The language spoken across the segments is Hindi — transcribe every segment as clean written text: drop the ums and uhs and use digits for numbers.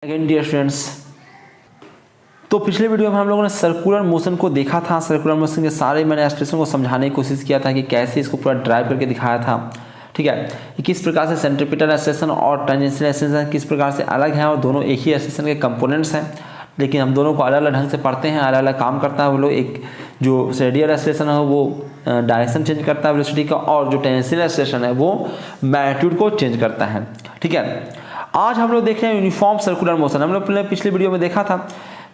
अगेन डियर स्टूडेंट्स, तो पिछले वीडियो में हम लोगों ने सर्कुलर मोशन को देखा था। सर्कुलर मोशन के सारे मैंने एक्सप्रेशन को समझाने की कोशिश किया था कि कैसे इसको पूरा ड्राइव करके दिखाया था। ठीक है, कि किस प्रकार से सेंट्रीपिटल एक्सप्रेशन और टेंजेंशियल एक्सप्रेशन किस प्रकार से अलग हैं और दोनों एक ही एक्सप्रेशन के कंपोनेंट्स हैं, लेकिन हम दोनों को अलग अलग ढंग से पढ़ते हैं, अलग अलग काम करता है वो लोग। एक जो रेडियल एक्सप्रेशन है वो डायरेक्शन चेंज करता है वेलोसिटी का, और जो टेंजेंशियल एक्सप्रेशन है वो मैग्नीट्यूड को चेंज करता है। ठीक है, आज हम लोग देख रहे हैं यूनिफॉर्म सर्कुलर मोशन। हम लोग पिछले वीडियो में देखा था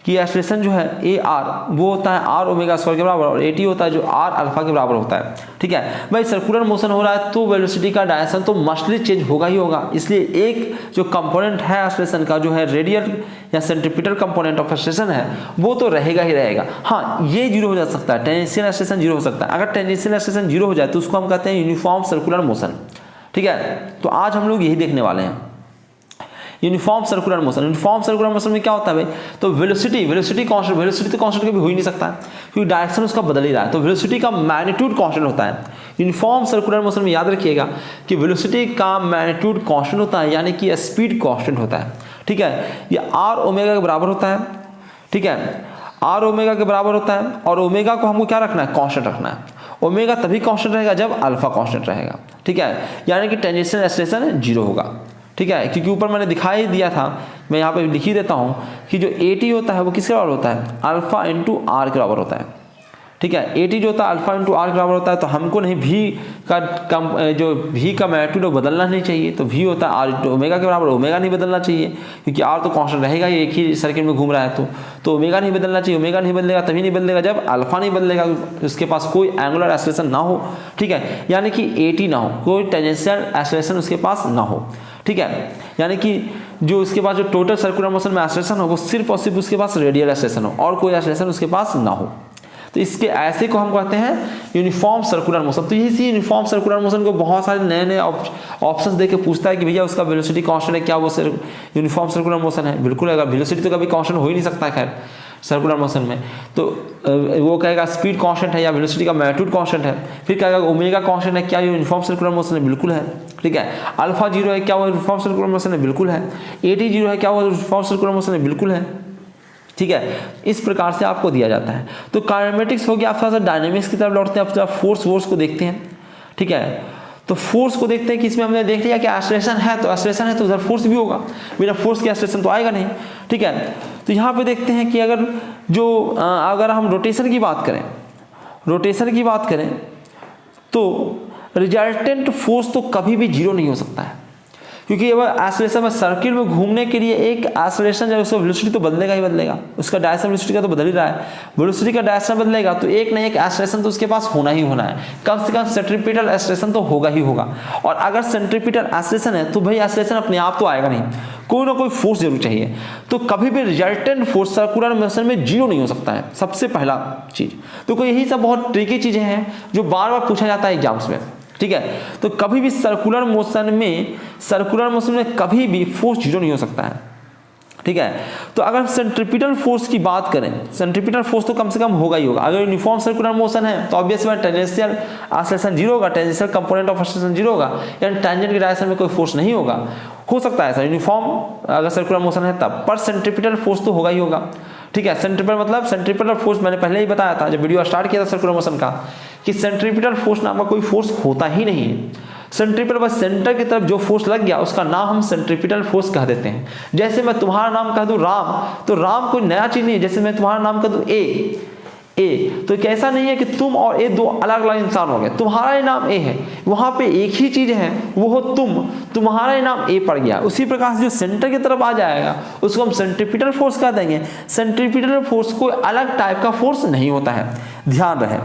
कि एक्सप्रेशन जो है ए आर वो होता है आर ओमेगा स्क्वायर के बराबर, और ए टी होता है जो आर अल्फा के बराबर होता है। ठीक है भाई, सर्कुलर मोशन हो रहा है तो वेलोसिटी का डायरेक्शन तो मस्टली चेंज होगा ही होगा, इसलिए एक जो कंपोनेंट है एक्सप्रेशन का जो है रेडियल या सेंट्रीपिटल कंपोनेंट ऑफ एक्सप्रेशन है वो तो रहेगा ही रहेगा। हाँ, ये जीरो हो जा सकता है, टेंजेंशियल एक्सप्रेशन जीरो हो सकता है। अगर टेंजेंशियल एक्सप्रेशन जीरो हो जाए तो उसको हम कहते हैं यूनिफॉर्म सर्कुलर मोशन। ठीक है, तो आज हम लोग यही देखने वाले हैं uniform circular motion. Uniform circular motion में क्या होता है भाई, तो वेलोसिटी कांस्टेंट, वेलोसिटी तो कांस्टेंट कभी हो ही नहीं सकता है क्योंकि डायरेक्शन उसका बदल ही रहा है, तो वेलोसिटी का मैग्नीट्यूड कांस्टेंट होता है। यूनिफॉर्म सर्कुलर मोशन में याद रखिएगा कि वेलोसिटी का मैग्नीट्यूड कांस्टेंट होता है, यानी कि स्पीड कांस्टेंट होता है। ठीक है, ये आर ओमेगा के बराबर होता है। ठीक है, आर ओमेगा के बराबर होता है, और ओमेगा को हमको क्या रखना है, कांस्टेंट रखना है। ओमेगा तभी कांस्टेंट रहेगा जब अल्फा कांस्टेंट रहेगा। ठीक है, यानी कि टेंजेंशियल एक्सप्रेशन जीरो होगा। ठीक है, क्योंकि ऊपर मैंने दिखाई दिया था, मैं यहाँ पे लिख ही देता हूँ कि जो ए टी होता है वो किसके बराबर होता है, अल्फा इंटू आर के बराबर होता है। ठीक है, ए टी जो होता है अल्फा इंटू आर के बराबर होता है, तो हमको नहीं भी का जो भी का मैग्नीट्यूड बदलना नहीं चाहिए, तो भी होता है आर इंटू ओमेगा के बराबर, ओमेगा नहीं बदलना चाहिए क्योंकि आर तो कांस्टेंट रहेगा ही, एक ही सर्किल में घूम रहा है, तो ओमेगा नहीं बदलना चाहिए। ओमेगा नहीं बदलेगा तभी नहीं बदलेगा जब अल्फा नहीं बदलेगा, उसके पास कोई एंगुलर एक्सप्रेशन ना हो। ठीक है, यानी कि ए टी ना हो, कोई टेंजेंशियल एक्सप्रेशन उसके पास ना हो। ठीक है, यानी कि जो उसके पास जो टोटल सर्कुलर मोशन में एक्सप्रेशन हो वो सिर्फ और सिर्फ उसके पास रेडियल एक्सप्रेशन हो और कोई एक्सप्रेशन उसके पास ना हो, तो इसके ऐसे को हम कहते हैं यूनिफॉर्म सर्कुलर मोशन। तो इसी यूनिफॉर्म सर्कुलर मोशन को बहुत सारे नए नए ऑप्शंस देके पूछता है कि भैया उसका वेलोसिटी कांस्टेंट है, क्या वो यूनिफॉर्म सर्कुलर मोशन है? बिल्कुल है, वेलोसिटी तो कभी कांस्टेंट हो ही नहीं सकता है खैर सर्कुलर मोशन में, तो वो कहेगा स्पीड कांस्टेंट है या वेलोसिटी का मैग्नीट्यूड कांस्टेंट है। फिर कहेगा ओमेगा कांस्टेंट है, क्या ये यूनिफॉर्म सर्कुलर मोशन है? बिल्कुल है। ठीक है, अल्फा जीरो है, क्या वो यूनिफॉर्म सर्कुलर मोशन है? बिल्कुल है। ए टी जीरो है, क्या वो यूनिफॉर्म सर्कुलर मोशन है? बिल्कुल है। ठीक है, इस प्रकार से आपको दिया जाता है। तो काइनेमेटिक्स हो गया, आप थोड़ा सा डायनेमिक्स की तरफ लौटते हैं, आप फोर्स को देखते हैं। ठीक है, तो फोर्स को देखते हैं कि इसमें हमने देख लिया कि एक्सलेशन है, तो एक्सलेशन है तो उधर फोर्स भी होगा, बिना फोर्स के एक्सलेशन तो आएगा नहीं। ठीक है, तो यहाँ पे देखते हैं कि अगर हम रोटेशन की बात करें तो रिजल्टेंट फोर्स तो कभी भी जीरो नहीं हो सकता है, क्योंकि एक्सेलरेशन में सर्किल में घूमने के लिए एक एक्सेलरेशन जो उसका वेलोसिटी तो बदलेगा ही बदलेगा, उसका डायरेक्शन वेलोसिटी का तो बदल ही रहा है, वेलोसिटी का डायरेक्शन बदलेगा तो एक ना एक एक्सेलरेशन तो उसके पास होना ही होना है, कम से कम सेंट्रीपिटल एक्सेलरेशन तो होगा ही होगा। और अगर सेंट्रीपिटल एक्सेलरेशन है तो भाई एक्सेलरेशन अपने आप तो आएगा नहीं, कोई ना कोई फोर्स जरूर चाहिए। तो कभी भी रिजल्टेंट फोर्स सर्कुलर मोशन में जीरो नहीं हो सकता है, सबसे पहला चीज। तो यही सब बहुत ट्रिकी चीजें हैं जो बार बार पूछा जाता है एग्जाम्स में। ठीक है, तो कभी भी सर्कुलर मोशन में कभी भी फोर्स जीरो नहीं हो सकता है। ठीक है, तो अगर सेंट्रीपिटल फोर्स की बात करें, सेंट्रीपिटल फोर्स तो कम से कम होगा ही होगा। अगर यूनिफॉर्म सर्कुलर मोशन है तो ऑब्वियस बात टेंजेंशियल एक्सलेशन जीरो होगा, tangential component of acceleration zero होगा, यानी टेंजेंट की डायरेक्शन में कोई फोर्स नहीं होगा। हो सकता है ऐसा यूनिफॉर्म अगर सर्कुलर मोशन है तब, पर सेंट्रीपिटल फोर्स तो होगा ही होगा। ठीक है, सेंट्रीपिटल फोर्स मैंने पहले ही बताया था जब वीडियो स्टार्ट किया था सर्कुलर मोशन का, कि सेंट्रीपिटल फोर्स नाम का कोई फोर्स होता ही नहीं है। सेंट्रीपिटल बस सेंटर की तरफ जो फोर्स लग गया उसका नाम हम सेंट्रीपिटल फोर्स कह देते हैं। जैसे मैं तुम्हारा नाम कह दूं राम, तो राम कोई नया चीज नहीं है। जैसे मैं तुम्हारा नाम कह दूं ए, तो कैसा नहीं है कि तुम और ए दो अलग अलग इंसान हो गए, तुम्हारा ही नाम ए है, वहां पे एक ही चीज है, वो हो तुम्हारा ही नाम ए पड़ गया। उसी प्रकार से जो सेंटर की तरफ आ जाएगा उसको हम सेंट्रीपिटल फोर्स कह देंगे। सेंट्रीपिटल फोर्स कोई अलग टाइप का फोर्स नहीं होता है, ध्यान रहे।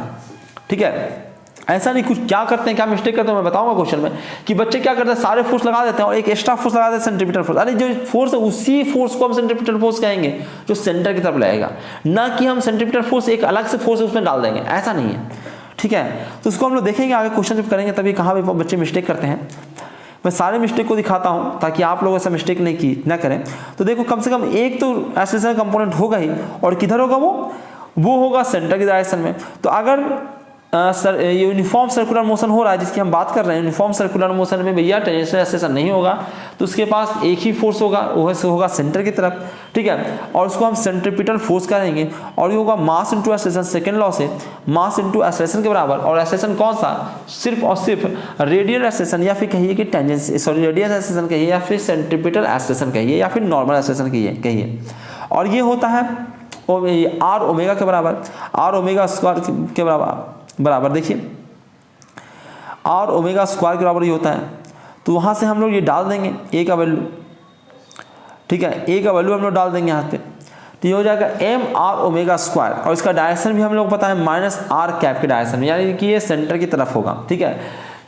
ठीक है, ऐसा नहीं कुछ क्या करते हैं, क्या मिस्टेक करते हैं मैं बताऊंगा क्वेश्चन में, कि बच्चे क्या करते हैं सारे फोर्स लगा देते हैं और एक एक्स्ट्रा फोर्स लगा देते हैं सेंट्रीपिटल फोर्स। अरे जो फोर्स है उसी फोर्स को हम सेंट्रीपिटल फोर्स कहेंगे जो सेंटर की तरफ लगेगा, ना कि हम सेंट्रीपिटल फोर्स एक अलग से फोर्स उसमें डाल देंगे, ऐसा नहीं है। ठीक है, तो उसको हम लोग देखेंगे आगे क्वेश्चन जब करेंगे तभी कहाँ भी बच्चे मिस्टेक करते हैं। मैं सारे मिस्टेक को दिखाता हूं ताकि आप लोग ऐसा मिस्टेक नहीं करें। तो देखो कम से कम एक तो एक्सेलरेशन कंपोनेंट होगा ही, और किधर होगा वो होगा सेंटर की डायरेक्शन में। तो अगर यूनिफॉर्म सर्कुलर मोशन हो रहा है जिसकी हम बात कर रहे हैं, यूनिफॉर्म सर्कुलर मोशन में भैया टेंजेंशियल एक्सलेशन नहीं होगा, तो उसके पास एक ही फोर्स होगा, वो होगा सेंटर की तरफ, ठीक है, और उसको हम सेंट्रीपिटल फोर्स करेंगे और ये होगा mass into acceleration. Second law से मास इंटू एक्सेलरेशन के बराबर, और एक्सेलरेशन कौन सा, सिर्फ और सिर्फ रेडियल एक्सेलरेशन या फिर कहिए कि टेंजेंसी, सॉरी रेडियल एक्सेलरेशन कहिए या फिर सेंट्रीपिटल एक्सेलरेशन कहिए या फिर नॉर्मल एक्सेलरेशन कहिए। और ये होता है आर ओमेगा के बराबर, आर ओमेगा स्क्वायर के बराबर देखिए आर ओमेगा स्क्वायर के बराबर ये होता है। तो वहाँ से हम लोग ये डाल देंगे ए का वैल्यू, ठीक है, ए का वैल्यू हम लोग डाल देंगे यहाँ पे, तो ये हो जाएगा एम आर ओमेगा स्क्वायर, और इसका डायरेक्शन भी हम लोग पता है माइनस आर कैप के डायरेक्शन में, यानी कि ये सेंटर की तरफ होगा, ठीक है।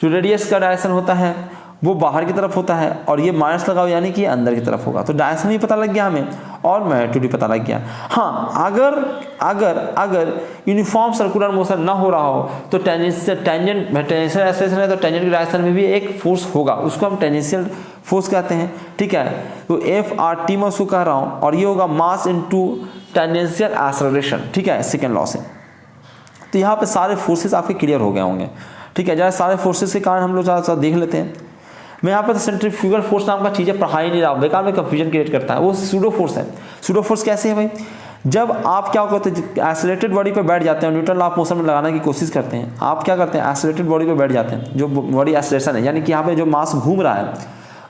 जो रेडियस का डायरेक्शन होता है वो बाहर की तरफ होता है और ये माइनस लगाओ यानी कि अंदर की तरफ होगा। तो डायरेक्शन भी पता लग गया हमें और मैग्नीट्यूड भी पता लग गया। हाँ, अगर यूनिफॉर्म सर्कुलर मोशन ना हो रहा हो तो टेंजेंशियल एक्सेलरेशन है तो टेंजेंट के डायरेक्शन में भी एक फोर्स होगा, उसको हम टेंजेंशियल फोर्स कहते हैं, ठीक है। तो एफ आर टी मैं उसको कह रहा हूँ, और ये होगा मास इनटू टेंजेंशियल एक्सेलरेशन, ठीक है, सेकेंड लॉ से। तो यहाँ पे सारे फोर्सेस आपके क्लियर हो गए होंगे, ठीक है। जरा सारे फोर्सेस के कारण हम लोग ज़्यादा देख लेते हैं। मैं यहाँ पर सेंट्रीफ्यूगल फोर्स नाम का चीज़ें पढ़ा ही नहीं रहा, बेकार में कंफ्यूजन क्रिएट करता है। वो सूडो फोर्स है। सूडो फोर्स कैसे है भाई, जब आप क्या करते हैं, एक्सेलरेटेड बॉडी पे बैठ जाते हैं, न्यूट्रल लॉ ऑफ मोशन में लगाने की कोशिश करते हैं, आप क्या करते हैं, एक्सेलरेटेड बॉडी पे बैठ जाते हैं, जो बॉडी एक्सेलरेशन है यानी कि यहाँ पे जो मास घूम रहा है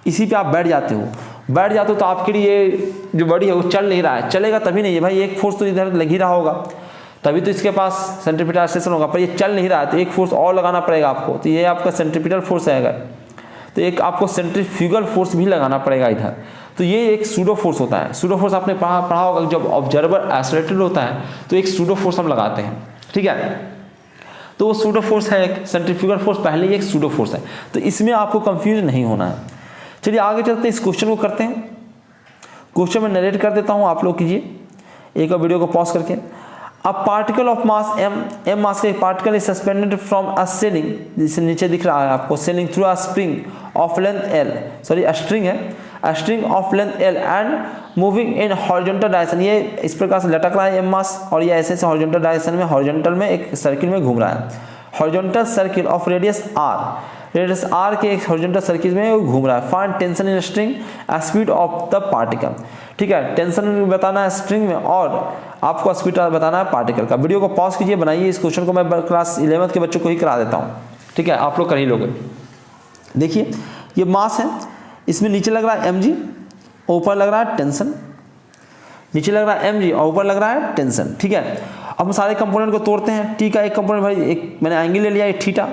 इसी पे आप बैठ जाते हो तो आपके लिए जो बॉडी है वो चल नहीं रहा है, चलेगा तभी नहीं है भाई, एक फोर्स तो इधर लग ही रहा होगा तभी तो इसके पास सेंट्रीपिटल एक्सेलरेशन होगा, पर ये चल नहीं रहा है तो एक फोर्स और लगाना पड़ेगा आपको, तो ये आपका सेंट्रीपिटल फोर्स आएगा, तो एक आपको सेंट्रीफ्यूगल फोर्स भी लगाना पड़ेगा इधर। तो ये एक सूडो फोर्स होता है। सूडो फोर्स आपने पढ़ा होगा, जब ऑब्जर्वर एक्सेलरेटेड होता है तो एक सूडो फोर्स हम लगाते हैं, ठीक है। तो वो सूडो फोर्स है, एक सेंट्रीफ्यूगल फोर्स पहले ही एक सूडो फोर्स है, तो इसमें आपको कंफ्यूज नहीं होना है। चलिए आगे चलते हैं, इस क्वेश्चन को करते हैं। क्वेश्चन में नरेट कर देता हूँ, आप लोग कीजिए एक वीडियो को पॉज करके। A particle of mass m mass का एक particle is suspended from a ceiling, जिसे नीचे दिख रहा है आपको, ceiling through a spring of length l, sorry string है, a string of length l and moving in horizontal direction. ये इस प्रकार से लटक रहा है m मास और ये ऐसे हॉरिजॉन्टल डायरेक्शन में, हॉरिजॉन्टल में एक सर्किल में घूम रहा है, horizontal circle of radius r के एक हॉरिजॉन्टल सर्किल में घूम रहा है। Find tension in string, speed of the particle, ठीक है। टेंशन बताना है स्ट्रिंग में और आपको स्पीड बताना है पार्टिकल का। वीडियो को पॉज कीजिए, बनाइए। इस क्वेश्चन को मैं क्लास 11th के बच्चों को ही करा देता हूँ, ठीक है, आप लोग कर ही लोगे। देखिए ये मास है, इसमें नीचे लग रहा है mg, ऊपर लग रहा है टेंशन, नीचे लग रहा है mg और ऊपर लग रहा है टेंशन, ठीक है। अब हम सारे कंपोनेंट को तोड़ते हैं। टी का एक कंपोनेंट भाई, एक मैंने एंगल ले लिया, थीटा,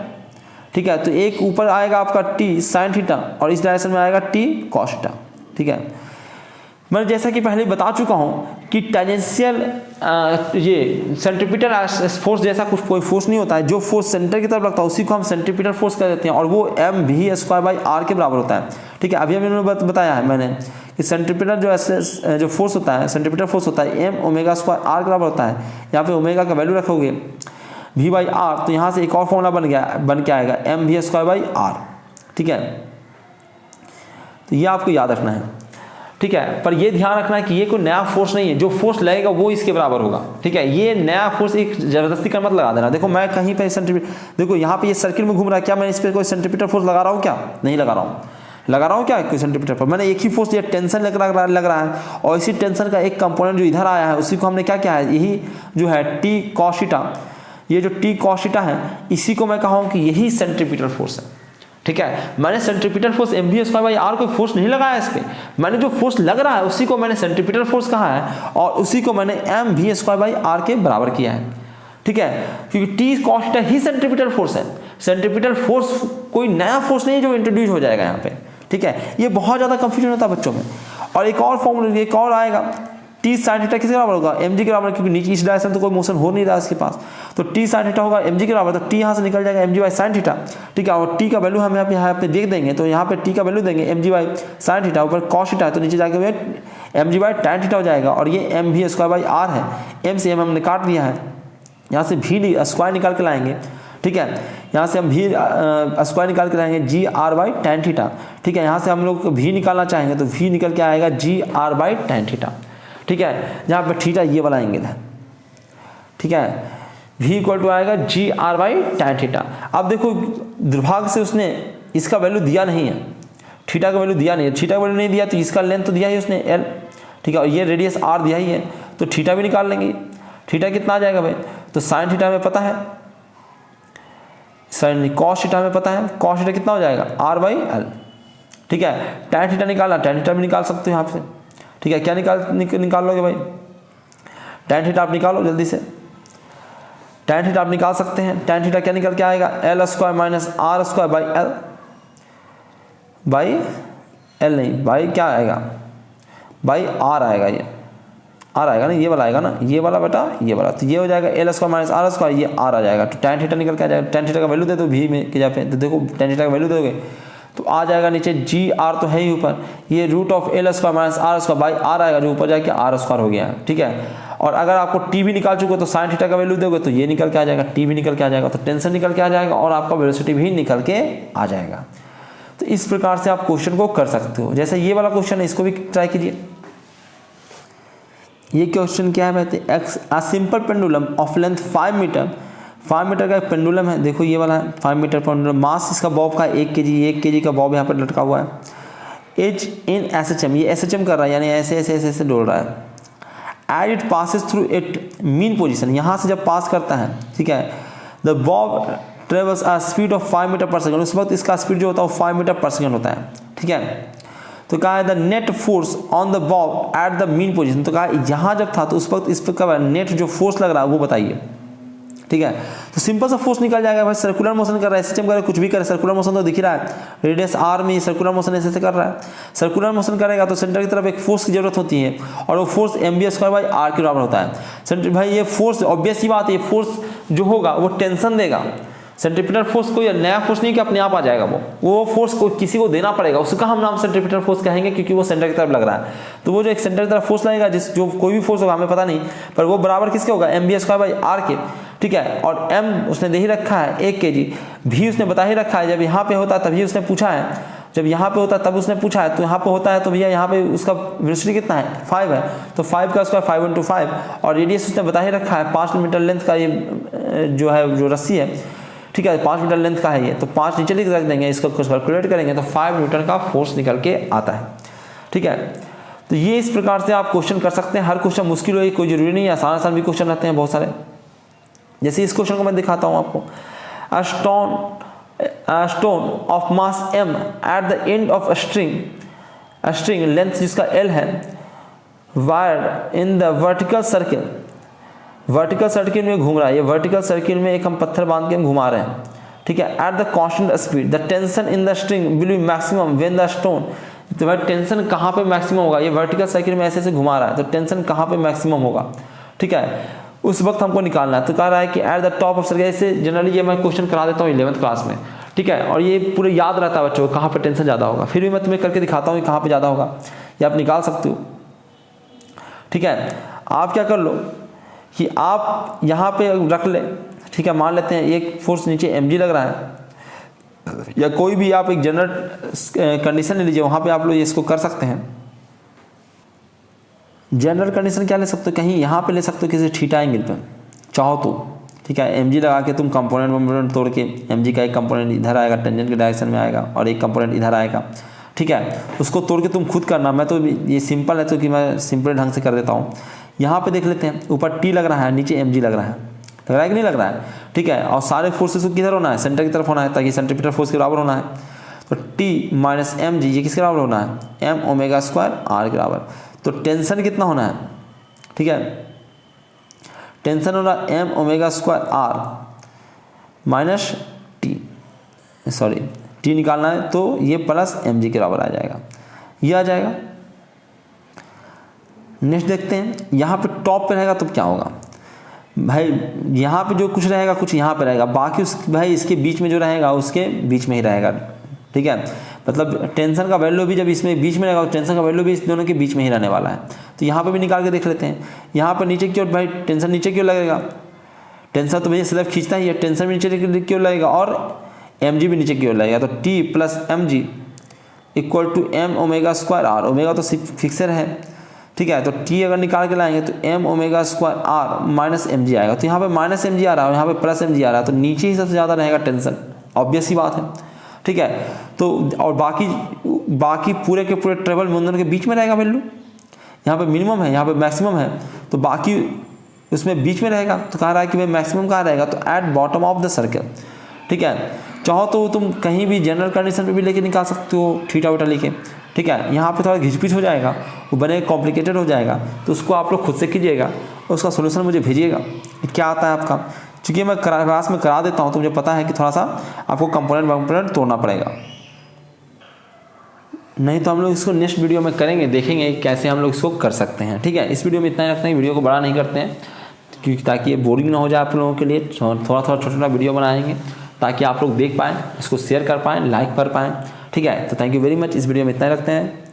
ठीक है, तो एक ऊपर आएगा आपका टी साइन थीटा और इस डायरेक्शन में आएगा टी कॉस थीटा, ठीक है। मैं जैसा कि पहले बता चुका हूँ कि टेंजेंशियल ये सेंट्रीपिटल फोर्स जैसा कुछ कोई फोर्स नहीं होता है, जो फोर्स सेंटर की तरफ लगता है उसी को हम सेंट्रीपिटल फोर्स कर देते हैं और वो mv²/r के बराबर होता है, ठीक है। अभी मैंने बताया है मैंने कि सेंट्रीपिटल जो फोर्स होता है, सेंट्रीपिटल फोर्स होता है m²r के बराबर होता है। यहाँ पे ओमेगा का वैल्यू रखोगे v/r, तो यहाँ से एक और फॉर्मूला बन के आएगा mv²/r, ठीक है। तो ये आपको याद रखना है, ठीक है। पर ये ध्यान रखना है कि ये कोई नया फोर्स नहीं है, जो फोर्स लगेगा वो इसके बराबर होगा, ठीक है। ये नया फोर्स एक जबरदस्ती का मत लगा देना। देखो मैं कहीं पे देखो यहाँ पे ये सर्किल में घूम रहा है, क्या मैं इस पर कोई सेंट्रीपिटल फोर्स लगा रहा हूँ? क्या नहीं लगा रहा हूँ, लगा रहा हूँ क्या कोई सेंट्रीपिटल फोर्स? मैंने एक ही फोर्स दिया, टेंशन लग रहा है और इसी टेंशन का एक कंपोनेंट जो इधर आया है उसी को हमने क्या किया है, यही जो है टी कॉस थीटा, ये जो टी कॉस थीटा है इसी को मैं कहूँ कि यही सेंट्रीपिटल फोर्स है, ठीक है। मैंने सेंट्रीपिटल फोर्स mv²/r कोई फोर्स नहीं लगाया इस पे, मैंने जो फोर्स लग रहा है उसी को मैंने सेंट्रीपिटल फोर्स कहा है और उसी को मैंने mv²/r के बराबर किया है, ठीक है। क्योंकि टी कॉस थीटा ही सेंट्रीपिटल फोर्स है, सेंट्रीपिटल फोर्स कोई नया फोर्स नहीं है जो इंट्रोड्यूस हो जाएगा यहाँ पे, ठीक है। ये बहुत ज़्यादा कंफ्यूजन होता है बच्चों में। और एक और फॉर्मूला, एक और आएगा, टी साइन थीटा किसके बराबर होगा? mg के बराबर, क्योंकि नीचे इस डायरेक्शन तो कोई मोशन हो नहीं रहा है इसके पास, तो टी साइन थीटा होगा mg के बराबर, तो टी यहाँ से निकल जाएगा mg/sin थीटा, ठीक है। और टी का वैल्यू हम यहाँ पे देख देंगे, तो यहाँ पे टी का वैल्यू देंगे mg/sin थीटा, ऊपर cos थीटा, तो नीचे जाके mg/tan थीटा हो जाएगा और ये mv²/r है, m से m हमने काट दिया है, यहाँ से v स्क्वायर निकाल के लाएंगे, ठीक है। यहाँ से हम v स्क्वायर निकाल के लाएंगे gr/tan थीटा, ठीक है। यहाँ से हम लोग v निकालना चाहेंगे तो v निकल के आएगा gr/tan थीटा, ठीक है। जहाँ पर थीटा ये वाला एंगल है, ठीक है, v आएगा gr/tan थीटा। अब देखो दुर्भाग्य से उसने इसका वैल्यू दिया नहीं है, थीटा का वैल्यू दिया नहीं है, थीटा का वैल्यू नहीं दिया तो इसका लेंथ तो दिया ही उसने एल, ठीक है, और ये रेडियस आर दिया ही है, तो थीटा भी निकाल लेंगे। थीटा कितना आ जाएगा भाई, तो साइन थीटा में पता है, साइन कॉस थीटा में पता है, कॉस थीटा कितना हो जाएगा आर बाई एल, ठीक है। टैन थीटा निकालना, टैन थीटा भी निकाल सकते हो यहाँ से, ठीक है। क्या निकाल लोगे भाई, टैन थीटा आप निकालो जल्दी से, टैन थीटा आप निकाल सकते हैं। टैन थीटा क्या निकल के आएगा, L square minus R square by L नहीं, बाई क्या आएगा, बाई आर आएगा, ये आर आएगा ना, ये वाला आएगा ना, ये वाला बेटा ये वाला, तो ये हो जाएगा L square minus R square, ये आर आ जाएगा। तो टैन थीटा निकल के आ जाएगा, टैन थीटा का वैल्यू दे दो भी में के जगह पे, तो देखो टैन थीटा का वैल्यू दोगे तो आ जाएगा नीचे जी आर तो है ही ऊपर, ये root of L square minus R square by R आएगा, जो ऊपर जाके आर स्क्वायर हो गया है, ठीक है। और अगर आपको टी भी निकाल चुके हो तो साइन थीटा का वैल्यू दोगे तो ये निकल के आ जाएगा, टी भी निकल के आ जाएगा, तो टेंशन निकल के आ जाएगा और आपका वेलोसिटी भी निकल के आ जाएगा। तो इस प्रकार से आप क्वेश्चन को कर सकते हो। जैसे ये वाला क्वेश्चन है, इसको भी ट्राई कीजिए। ये क्वेश्चन क्या है कहते हैं, a simple pendulum of length 5 metre, 5 metre का एक पेंडुलम है, देखो ये वाला है 5 मीटर पेंडुलम, मास इसका बॉब का 1 kg का बॉब यहाँ पर लटका हुआ है, एज इन SHM, ये SHM कर रहा है, यानी ऐसे ऐसे ऐसे ऐसे डोल रहा है। As it passes through it mean position, यहाँ से जब पास करता है, ठीक है, the bob travels a speed of 5 metre per second, उस वक्त इसका स्पीड जो होता है वो 5 मीटर पर सेकंड होता है, ठीक है। तो कहा है the net force on the Bob at the mean position, तो कहा यहाँ जब था तो उस वक्त इस पर नेट जो फोर्स लग रहा है वो बताइए, ठीक है। तो सिंपल सा फोर्स निकल जाएगा भाई, सर्कुलर मोशन कर रहा है, SHM कर रहा है, कुछ भी करे, सर्कुलर मोशन तो दिख ही रहा है, रेडियस आर में सर्कुलर मोशन ऐसे ऐसे कर रहा है। सर्कुलर मोशन करेगा तो सेंटर की तरफ एक फोर्स की जरूरत होती है, और वो force mv square by R के बराबर होता है। सेंटर भाई ये फोर्स ऑब्वियस ही बात है, ये फोर्स जो होगा वो टेंशन देगा, सेंट्रीपिटल फोर्स कोई नया फोर्स नहीं कि अपने आप आ जाएगा, वो फोर्स को किसी को देना पड़ेगा, उसका हम नाम सेंट्रीपिटल फोर्स कहेंगे क्योंकि वो सेंटर की तरफ लग रहा है। तो वो जो एक सेंटर की तरफ फोर्स लगेगा, जिस जो कोई भी फोर्स होगा हमें पता नहीं, पर वो बराबर किसके होगा, mv स्क्वायर बाई आर के, ठीक है। और m उसने दे ही रखा है 1 kg, भी उसने बता ही रखा है, जब यहाँ पे होता है तभी उसने पूछा है, जब यहाँ पे होता है तब उसने पूछा है, तो यहाँ पे होता है तो भैया यहाँ पे उसका वेलोसिटी कितना है 5 है, तो 5 का स्क्वायर 5 × 5, और रेडियस उसने बता ही रखा है 5 मीटर लेंथ का, ये जो है जो रस्सी है, ठीक है, 5 मीटर लेंथ का है ये, तो 5 नीचे लिख रख देंगे, इसको कैलकुलेट करेंगे तो 5 न्यूटन का फोर्स निकल के आता है, ठीक है। तो ये इस प्रकार से आप क्वेश्चन कर सकते हैं। हर क्वेश्चन मुश्किल हो कोई जरूरी नहीं है, आसान आसान भी क्वेश्चन रहते हैं बहुत सारे। जैसे इस क्वेश्चन को मैं दिखाता हूँ आपको, a stone of mass m at the end of a string length जिसका l है, wire in the vertical circle में घूम रहा है, ये वर्टिकल सर्किल में एक हम पत्थर बांध के हम घुमा रहे हैं, ठीक है। At the constant speed the tension in the string will be maximum when the stone, तो भाई टेंशन कहाँ पे मैक्सिमम होगा, ये वर्टिकल सर्किल में ऐसे ऐसे घुमा रहा है, तो टेंशन कहाँ पे मैक्सिमम होगा, ठीक है, उस वक्त हमको निकालना है। तो कह रहा है कि at the top of circle, ऐसे जनरली ये मैं क्वेश्चन करा देता हूँ 11th क्लास में, ठीक है, और ये पूरे याद रहता है बच्चों को कहाँ पे टेंशन ज़्यादा होगा, फिर भी मैं तुम्हें करके दिखाता हूँ कहाँ पे ज़्यादा होगा, ये आप निकाल सकते हो, ठीक है। आप क्या कर लो कि आप यहाँ पे रख ले, ठीक है, मान लेते हैं एक फोर्स नीचे mg लग रहा है, या कोई भी आप एक जनरल कंडीशन ले लीजिए, वहाँ पे आप लोग इसको कर सकते हैं। जनरल कंडीशन क्या ले सकते हो, कहीं यहाँ पे ले सकते हो किसी थीटा एंगल पे चाहो तो, ठीक है। mg लगा के तुम कंपोनेंट तोड़ के, mg का एक कंपोनेंट इधर आएगा टेंजेंट के डायरेक्शन में आएगा, और एक कंपोनेंट इधर आएगा, ठीक है, उसको तोड़ के तुम खुद करना। मैं तो ये सिंपल है तो कि मैं सिंपल ढंग से कर देता हूँ। यहाँ पे देख लेते हैं, ऊपर t लग रहा है, नीचे mg लग रहा है कि नहीं लग रहा है, ठीक है, और सारे फोर्सेस को किधर होना है, सेंटर की तरफ होना है, ताकि सेंट्रीपिटल फोर्स के बराबर होना है। तो t माइनस mg ये किसके बराबर होना है, m ओमेगा स्क्वायर r के बराबर। तो टेंशन कितना होना है, ठीक है, टेंशन होना m omega square r minus t निकालना है, तो ये प्लस mg के बराबर आ जाएगा, ये आ जाएगा। नेक्स्ट देखते हैं, यहाँ पे टॉप पे रहेगा तो क्या होगा भाई, यहाँ पे जो कुछ रहेगा कुछ यहाँ पे रहेगा, बाकी उस भाई इसके बीच में जो रहेगा उसके बीच में ही रहेगा, ठीक है। मतलब टेंशन का वैल्यू भी जब इसमें बीच में रहेगा, टेंशन का वैल्यू भी इस दोनों के बीच में ही रहने वाला है। तो यहाँ पे भी निकाल के देख लेते हैं। यहाँ पर नीचे की ओर भाई टेंशन नीचे क्यों लगेगा, टेंशन तो भैया सिर्फ खींचता ही है, टेंशन भी नीचे क्यों लगेगा, और mg भी नीचे की ओर लगेगा। तो t plus mg equal to m omega square r, ओमेगा तो फिक्सर है, ठीक है। तो t अगर निकाल के लाएंगे तो m omega square r minus mg आएगा। तो यहाँ पे माइनस mg आ रहा है और यहाँ पे प्लस mg आ रहा है, तो नीचे ही सबसे ज़्यादा रहेगा टेंशन, ऑब्वियस ही बात है। ठीक है। तो और बाकी पूरे के पूरे ट्रेवल में उन दोनों के बीच में रहेगा वैल्यू, यहाँ पे मिनिमम है, यहाँ पे मैक्सिमम है, तो बाकी उसमें बीच में रहेगा। तो कह रहा है कि भाई मैक्सिमम कहाँ रहेगा, तो at bottom of the circle, ठीक है। चाहो तो तुम कहीं भी जनरल कंडीशन पे भी लेके निकाल सकते हो थीटा वीटा लेके, ठीक है। यहाँ पे थोड़ा घिचपिच हो जाएगा, वो बने कॉम्प्लिकेटेड हो जाएगा, तो उसको आप लोग खुद से कीजिएगा और उसका सोल्यूशन मुझे भेजिएगा क्या आता है आपका। चूँकि मैं क्लास में करा देता हूँ तो मुझे पता है कि थोड़ा सा आपको कंपोनेंट तोड़ना पड़ेगा, नहीं तो हम लोग इसको नेक्स्ट वीडियो में करेंगे, देखेंगे कैसे हम लोग इसको कर सकते हैं, ठीक है। इस वीडियो में इतना ही रखते हैं, वीडियो को बड़ा नहीं करते हैं क्योंकि ताकि ये बोरिंग ना हो जाए आप लोगों के लिए। थोड़ा छोटा छोटा वीडियो बनाएंगे ताकि आप लोग देख पाएँ, इसको शेयर कर पाएँ, लाइक कर पाएँ, ठीक है। तो थैंक यू वेरी मच, इस वीडियो में इतना ही रखते हैं।